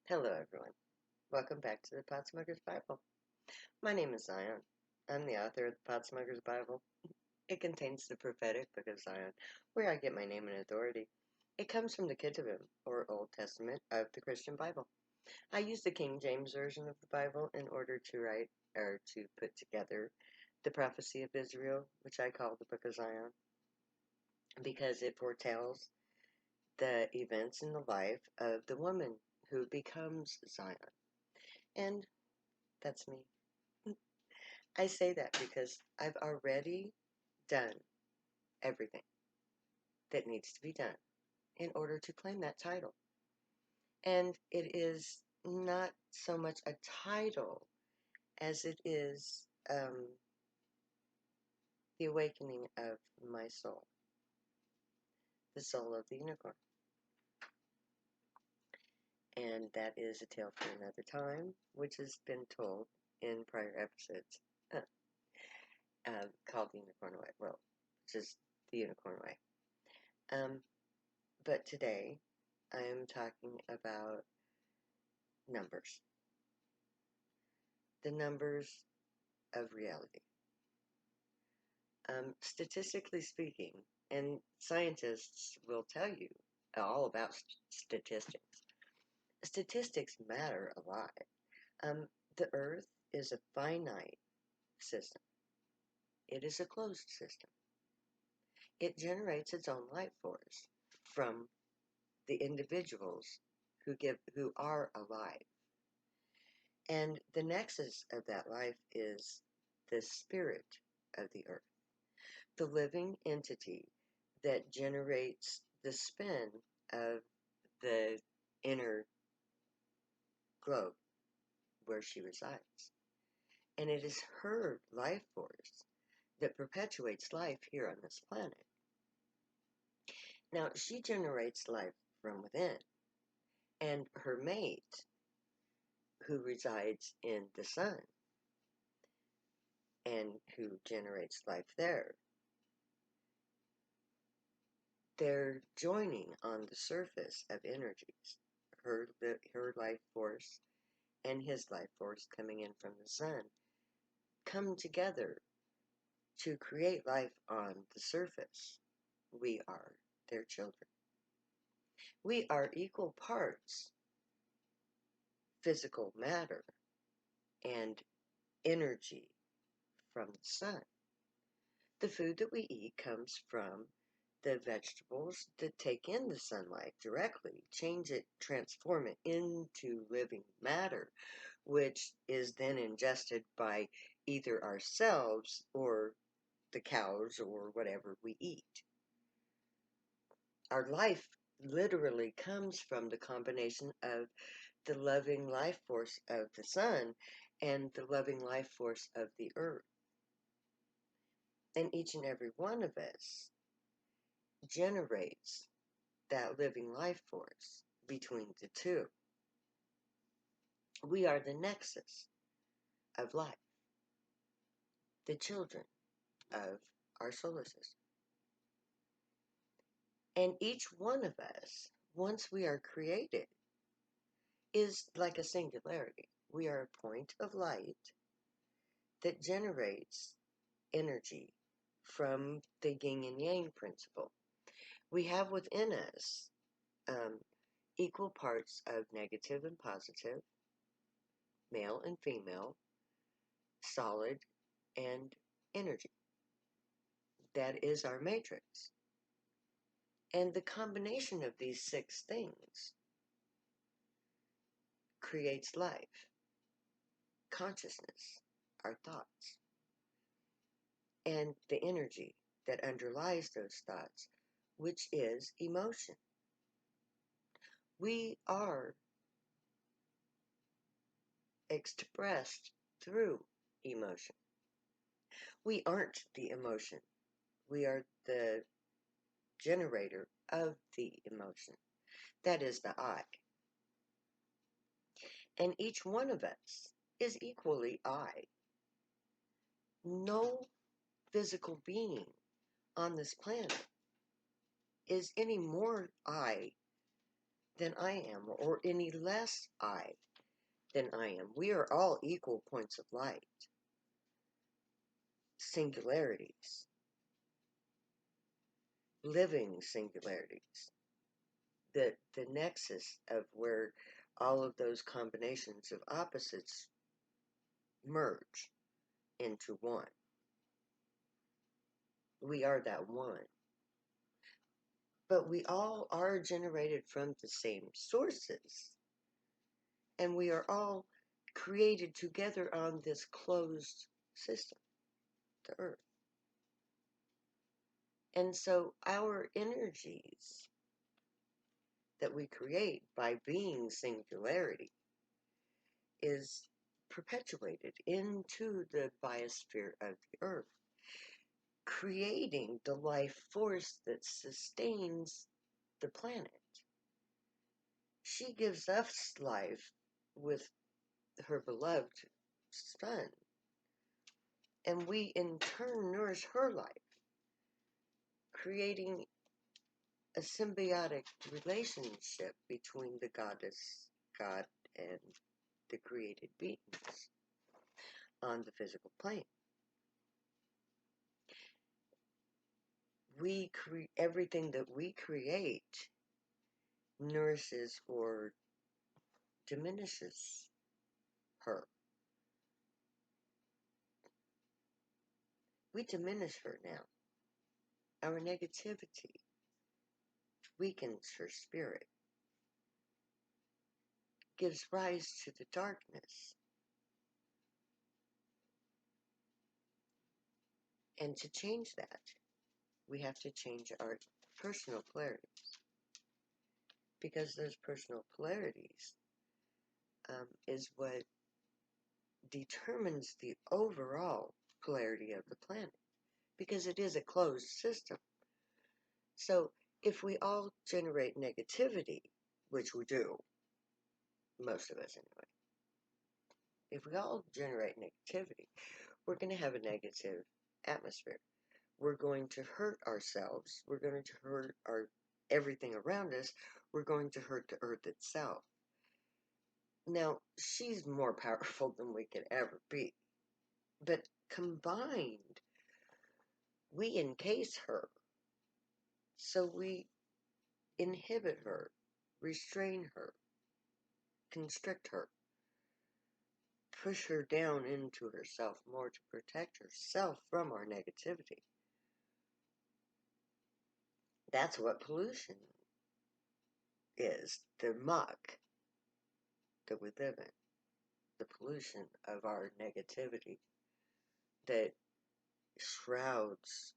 Hello, everyone. Welcome back to the Potsmuggers Bible. My name is Zion. I'm the author of the Potsmuggers Bible. It contains the prophetic book of Zion, where I get my name and authority. It comes from the Ketuvim, or Old Testament, of the Christian Bible. I use the King James Version of the Bible in order to write or to put together the prophecy of Israel, which I call the Book of Zion, because it foretells the events in the life of the woman who becomes Zion. And that's me. I say that because I've already done everything that needs to be done in order to claim that title. And it is not so much a title as it is the awakening of my soul, the soul of the unicorn. And that is a tale for another time, which has been told in prior episodes called The Unicorn Way. Well, just The Unicorn Way. But today, I am talking about numbers. The numbers of reality. Statistically speaking, and scientists will tell you all about statistics. Statistics matter a lot. The Earth is a finite system. It is a closed system. It generates its own life force from the individuals who are alive. And the nexus of that life is the spirit of the earth, the living entity that generates the spin of the inner globe where she resides. And it is her life force that perpetuates life here on this planet. Now, she generates life from within, and her mate, who resides in the sun and who generates life there, they're joining on the surface of energies. Her life force and his life force coming in from the sun come together to create life on the surface. We are their children. We are equal parts physical matter and energy from the sun. The food that we eat comes from the vegetables that take in the sunlight directly, change it, transform it into living matter, which is then ingested by either ourselves or the cows or whatever we eat. Our life literally comes from the combination of the loving life force of the sun and the loving life force of the earth. And each and every one of us generates that living life force between the two. We are the nexus of life, the children of our solar system. And each one of us, once we are created, is like a singularity. We are a point of light that generates energy from the yin and yang principle. We have within us equal parts of negative and positive, male and female, solid and energy. That is our matrix. And the combination of these six things creates life, consciousness, our thoughts, and the energy that underlies those thoughts, which is emotion. We are expressed through emotion. We aren't the emotion. We are the generator of the emotion. That is the I. And each one of us is equally I. No physical being on this planet is any more I than I am, or any less I than I am. We are all equal points of light, singularities, living singularities, the nexus of where all of those combinations of opposites merge into one. We are that one. But we all are generated from the same sources. And we are all created together on this closed system, the earth. And so our energies that we create by being singularity is perpetuated into the biosphere of the earth, creating the life force that sustains the planet. She gives us life with her beloved son, and we in turn nourish her life, creating a symbiotic relationship between the goddess, God, and the created beings on the physical plane. Everything that we create nourishes or diminishes her. We diminish her now. Our negativity weakens her spirit, gives rise to the darkness. And to change that, we have to change our personal polarities. Because those personal polarities is what determines the overall polarity of the planet. Because it is a closed system. So if we all generate negativity, which we do, most of us anyway, if we all generate negativity, we're going to have a negative atmosphere. We're going to hurt ourselves. We're going to hurt everything around us. We're going to hurt the earth itself. Now, she's more powerful than we could ever be. But combined, we encase her. So we inhibit her, restrain her, constrict her, push her down into herself more to protect herself from our negativity. That's what pollution is, the muck that we live in, the pollution of our negativity that shrouds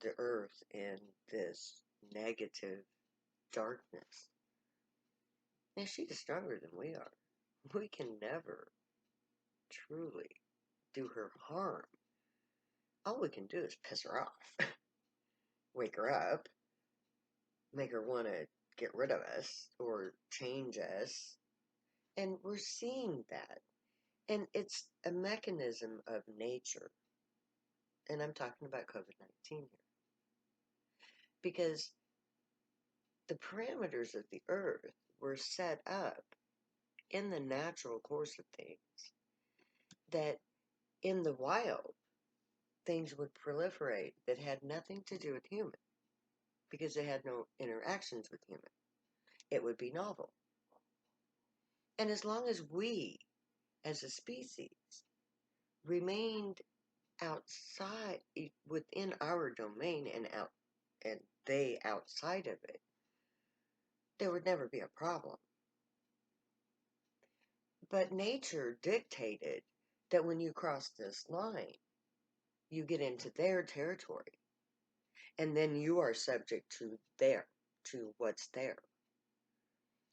the earth in this negative darkness. And she is stronger than we are. We can never truly do her harm. All we can do is piss her off, wake her up, make her want to get rid of us or change us. And we're seeing that. And it's a mechanism of nature. And I'm talking about COVID-19 here. Because the parameters of the earth were set up in the natural course of things that in the wild, things would proliferate that had nothing to do with human because they had no interactions with human. It would be novel. And as long as we, as a species, remained outside, within our domain and they outside of it, there would never be a problem. But nature dictated that when you cross this line, you get into their territory. And then you are subject to what's there.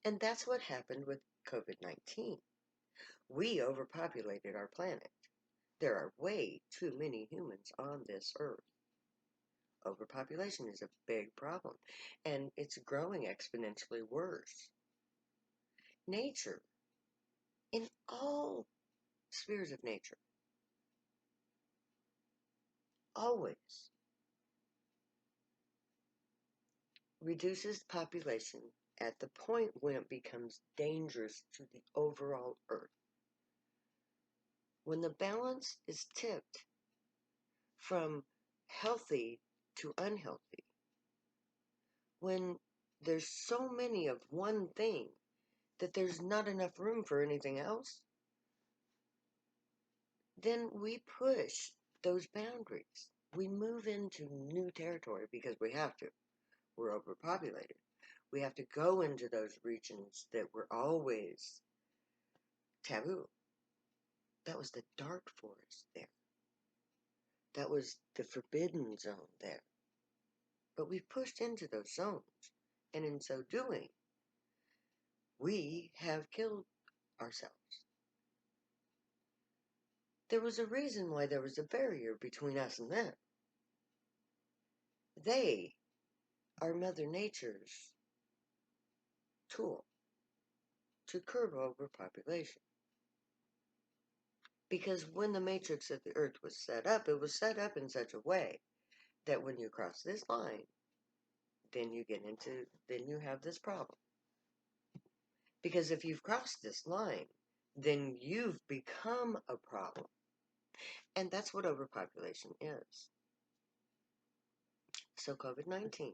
And that's what happened with COVID-19. We overpopulated our planet. There are way too many humans on this earth. Overpopulation is a big problem, and it's growing exponentially worse. Nature, in all spheres of nature, always reduces population at the point when it becomes dangerous to the overall earth. When the balance is tipped from healthy to unhealthy, when there's so many of one thing that there's not enough room for anything else, then we push those boundaries. We move into new territory because we have to. We're overpopulated. We have to go into those regions that were always taboo. That was the dark forest there. That was the forbidden zone there. But we've pushed into those zones, and in so doing, we have killed ourselves. There was a reason why there was a barrier between us and them. They are Mother Nature's tool to curb overpopulation. Because when the matrix of the earth was set up, it was set up in such a way that when you cross this line, then you have this problem. Because if you've crossed this line, then you've become a problem. And that's what overpopulation is. So COVID-19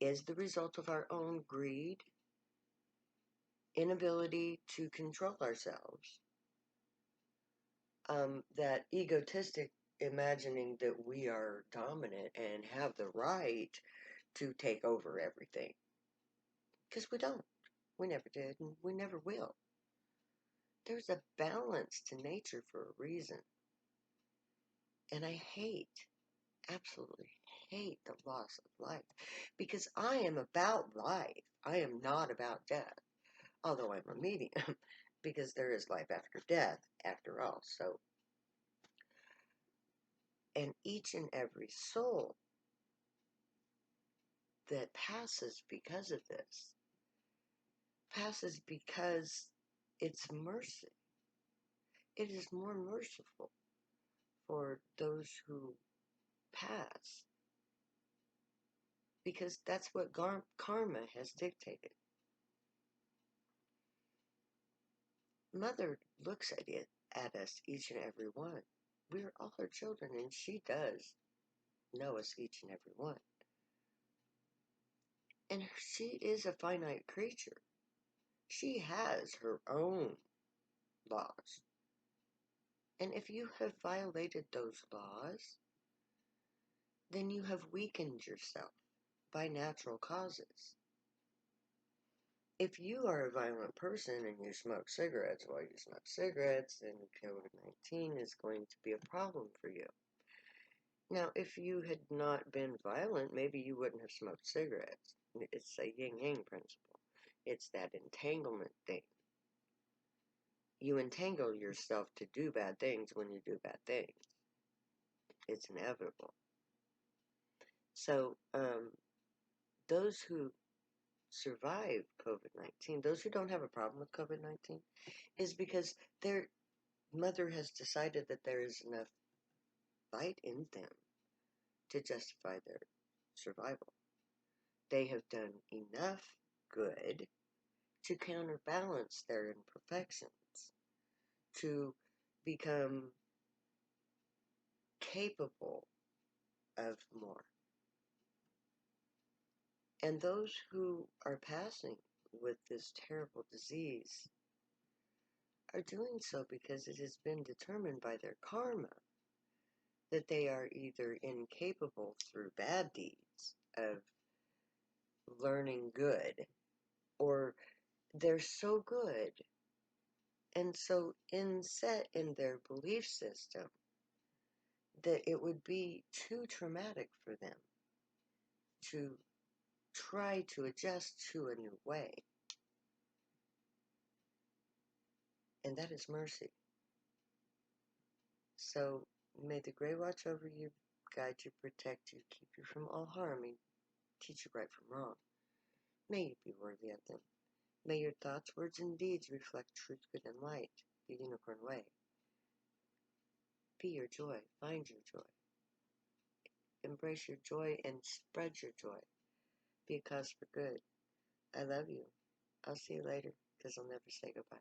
is the result of our own greed, inability to control ourselves, that egotistic imagining that we are dominant and have the right to take over everything. Because we don't. We never did, and we never will. There's a balance to nature for a reason. And I absolutely hate the loss of life. Because I am about life. I am not about death. Although I'm a medium. Because there is life after death, after all. So, and each and every soul that passes because of this, passes because it's mercy. It is more merciful for those who pass because that's what karma has dictated. Mother looks at us, each and every one. We are all her children, and she does know us, each and every one. And she is a finite creature. She has her own laws. And if you have violated those laws, then you have weakened yourself by natural causes. If you are a violent person and you smoke cigarettes while you smoke cigarettes, then COVID-19 is going to be a problem for you. Now, if you had not been violent, maybe you wouldn't have smoked cigarettes. It's a yin-yang principle. It's that entanglement thing. You entangle yourself to do bad things when you do bad things. It's inevitable. So, those who survive COVID-19, those who don't have a problem with COVID-19, is because their mother has decided that there is enough fight in them to justify their survival. They have done enough good to counterbalance their imperfections, to become capable of more. And those who are passing with this terrible disease are doing so because it has been determined by their karma that they are either incapable through bad deeds of learning good, or they're so good and so inset in their belief system that it would be too traumatic for them to try to adjust to a new way. And that is mercy. So may the Grey watch over you, guide you, protect you, keep you from all harm, and teach you right from wrong. May you be worthy of them. May your thoughts, words, and deeds reflect truth, good, and light, the unicorn way. Be your joy. Find your joy. Embrace your joy and spread your joy. be a cause for good. I love you. I'll see you later, because I'll never say goodbye.